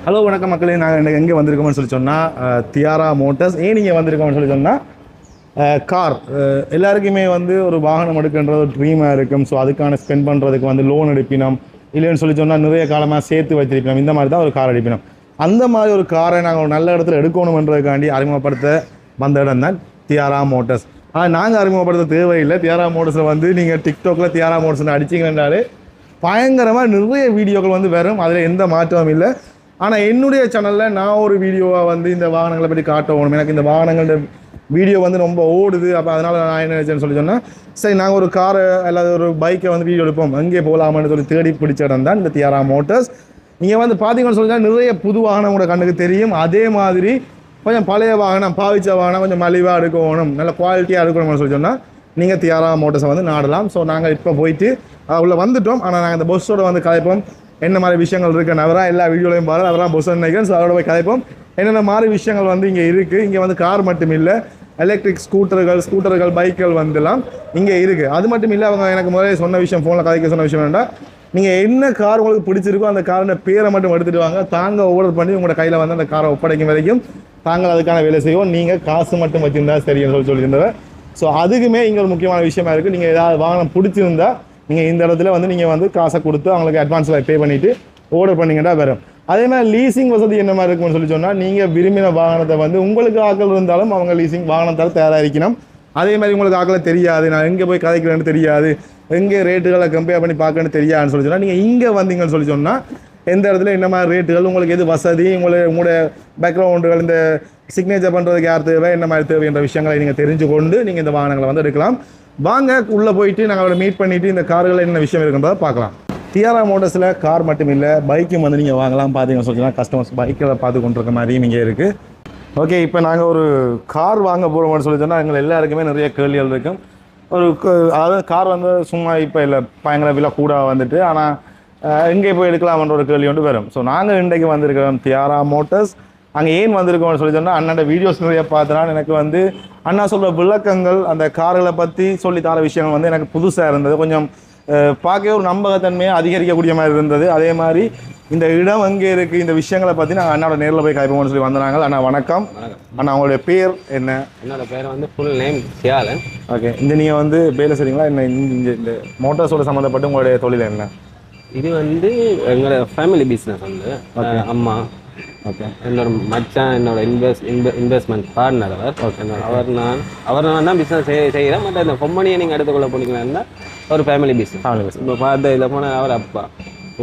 Hello வணக்கம் மக்களே, நாங்கள் எங்கே வந்திருக்கோம்னு சொல்லி சொன்னால் தியாரா மோட்டர்ஸ். ஏன் நீங்கள் வந்திருக்கோம்னு சொல்லி சொன்னால் கார் எல்லாருக்குமே வந்து ஒரு வாகனம் எடுக்கின்ற ஒரு ட்ரீமாக இருக்கும். ஸோ அதுக்கான ஸ்பெண்ட் பண்ணுறதுக்கு வந்து லோன் எடுப்பினோம், இல்லைன்னு சொல்லி சொன்னால் நிறைய காலமாக சேர்த்து வச்சிருக்கணும். இந்த மாதிரி தான் ஒரு கார் எடுப்பினோம். அந்த மாதிரி ஒரு காரை நாங்கள் ஒரு நல்ல இடத்துல எடுக்கணுன்றதுக்காண்டி அறிமுகப்படுத்த வந்த இடம் தான் தியாரா மோட்டர்ஸ். நாங்கள் அறிமுகப்படுத்த தேவையில்லை. தியாரா மோட்டர்ஸில் வந்து நீங்கள் டிக்டாக்ல தியாரா மோட்டர்ஸ்னு அடிச்சிங்கன்றாலே பயங்கரமாக நிறைய வீடியோக்கள் வந்து வரும். அதில் எந்த மாற்றமும் இல்லை. ஆனால் என்னுடைய சேனலில் நான் ஒரு வீடியோவாக வந்து இந்த வாகனங்களை பற்றி காட்டணும். எனக்கு இந்த வாகனங்களோட வீடியோ வந்து ரொம்ப ஓடுது. அப்போ அதனால் நான் என்ன நினச்சேன்னு சொல்லி சொன்னால், சரி நாங்கள் ஒரு காரை அல்லது ஒரு பைக்கை வந்து வீடியோ எடுப்போம், அங்கே போகலாமான்னு சொல்லி தேடி பிடிச்ச இடம் தான் இந்த தியாரா மோட்டர்ஸ். நீங்கள் வந்து பார்த்தீங்கன்னு சொல்லி நிறைய புது வாகனம் கூட கண்ணுக்கு தெரியும். அதே மாதிரி கொஞ்சம் பழைய வாகனம், பாவிச்ச வாகனம் கொஞ்சம் மலிவாக எடுக்கணும், நல்ல குவாலிட்டியாக எடுக்கணும்னு சொல்லி சொன்னால் நீங்கள் தியாரா மோட்டர்ஸை வந்து நாடலாம். ஸோ நாங்கள் இப்போ போயிட்டு உள்ளே வந்துவிட்டோம். ஆனால் நாங்கள் இந்த பஸ்ஸோட வந்து கலைப்போம், என்ன மாதிரி விஷயங்கள் இருக்குது. அவராக எல்லா வீடியோலையும் பாரு, அவராக பஸ் நினைக்கிறேன். ஸோ அதோட போய் கலைப்போம் என்னென்ன மாதிரி விஷயங்கள் வந்து இங்கே இருக்குது. இங்கே வந்து கார் மட்டும் இல்லை, எலக்ட்ரிக் ஸ்கூட்டர்கள் பைக்குகள் வந்துலாம் இங்கே இருக்குது. அது மட்டும் இல்லை, அவங்க எனக்கு முதல்ல சொன்ன விஷயம், ஃபோனில் கதைக்க சொன்ன விஷயம் வேண்டாம், நீங்கள் என்ன கார் உங்களுக்கு பிடிச்சிருக்கோ அந்த காரோட பேரை மட்டும் எடுத்துகிட்டு வாங்க. தாங்க ஆர்டர் பண்ணி உங்களோட கையில் வந்து அந்த காரை ஒப்படைக்கும் வரைக்கும் தாங்கள் அதுக்கான வேலை செய்வோம். நீங்கள் காசு மட்டும் வச்சுருந்தா சரின்னு சொல்லியிருந்தவர். ஸோ அதுக்குமே இங்கே ஒரு முக்கியமான விஷயமா இருக்குது. நீங்கள் ஏதாவது வாகனம் பிடிச்சிருந்தா நீங்கள் இந்த இடத்துல வந்து நீங்கள் வந்து காசை கொடுத்து அவங்களுக்கு அட்வான்ஸில் பே பண்ணிவிட்டு ஆர்டர் பண்ணிங்கன்னா வரும். அதே மாதிரி லீசிங் வசதி என்ன மாதிரி இருக்குன்னு சொல்லி சொன்னால், நீங்கள் விரும்பின வாகனத்தை வந்து உங்களுக்கு ஆக்கள் இருந்தாலும் அவங்க லீசிங் வாகனத்தால் தயாராக இருக்கணும். அதே மாதிரி உங்களுக்கு ஆக்களை தெரியாது, நான் எங்கே போய் கதைக்கிறேன்னு தெரியாது, எங்கே ரேட்டுகளை கம்பேர் பண்ணி பார்க்கணுன்னு தெரியாதுன்னு சொல்லி சொன்னால், நீங்கள் இங்கே வந்தீங்கன்னு சொல்லி சொன்னால் எந்த இடத்துல என்ன மாதிரி ரேட்டுகள், உங்களுக்கு எது வசதி, உங்களோட பேக்ரவுண்டுகள், இந்த சிக்னேச்சர் பண்ணுறதுக்கு யார் தேவை, என்ன மாதிரி தேவை என்ற விஷயங்களை நீங்கள் தெரிஞ்சு கொண்டு நீங்கள் இந்த வாகனங்களை வந்து எடுக்கலாம். வாங்க உள்ளே போயிட்டு நாங்கள் அவரை மீட் பண்ணிவிட்டு இந்த கார்களில் என்ன விஷயம் இருக்குன்றதை பார்க்கலாம். தியாரா மோட்டர்ஸில் கார் மட்டும் இல்லை, பைக்கும் வந்து நீங்கள் வாங்கலாம். பார்த்தீங்கன்னு சொல்லலாம், கஸ்டமர்ஸ் பைக்கில் பார்த்து கொண்டிருக்க மாதிரியும் இங்கே இருக்குது. ஓகே, இப்போ நாங்கள் ஒரு கார் வாங்க போகிறோம்னு சொல்லி சொன்னால் எங்கள் எல்லாருக்குமே நிறைய கேள்விகள் இருக்கும். அதாவது கார் வந்து சும்மா இப்போ இல்லை, பயங்கர விலை கூட வந்துட்டு, ஆனால் எங்கே போய் எடுக்கலாம்ன்ற ஒரு கேள்வி வந்து வரும். ஸோ நாங்கள் இன்றைக்கு வந்திருக்கிறோம் தியாரா மோட்டர்ஸ். அங்கே ஏன் வந்திருக்கோம்னு சொல்லி சொன்னால், அண்ணாண்ட வீடியோஸ் நிறைய பார்த்தனால எனக்கு வந்து அண்ணா சொல்கிற விளக்கங்கள், அந்த கார்களை பற்றி சொல்லித்தர விஷயங்கள் வந்து எனக்கு புதுசாக இருந்தது. கொஞ்சம் பார்க்கவே ஒரு நம்பகத்தன்மையை அதிகரிக்கக்கூடிய மாதிரி இருந்தது. அதே மாதிரி இந்த இடம் எங்கே இருக்குது, இந்த விஷயங்களை பற்றி நாங்கள் அண்ணாவோட நேரில் போய் காய்ப்போம்னு சொல்லி வந்தாங்க. அண்ணா வணக்கம். அண்ணா உங்களுடைய பேர் என்ன? என்னோட பேர் வந்து ஃபுல் நேம் சியாலன். ஓகே, இந்த நீங்கள் வந்து வேலை செய்றீங்களா என்ன? இந்த மோட்டார்ஸோட சம்மந்தப்பட்டு உங்களுடைய தொழில் என்ன? இது வந்து எங்களோட ஃபேமிலி பிஸ்னஸ் வந்து அம்மா, ஓகே, என்னோட மச்சான், என்னோட இன்வெஸ்ட்மெண்ட் பார்ட்னர் அவர். ஓகே, அவர் நான் தான் பிஸ்னஸ் செய்கிறேன். மற்ற இந்த கம்பெனியை நீங்கள் எடுத்துக்கொள்ள போனீங்கன்னா ஒரு ஃபேமிலி பிஸ்னஸ். இப்போ பார்த்த இதில் போனால் அவர் அப்பா,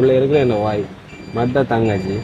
உள்ளே இருக்கிற என்னோட வாய், மற்ற தங்கச்சி,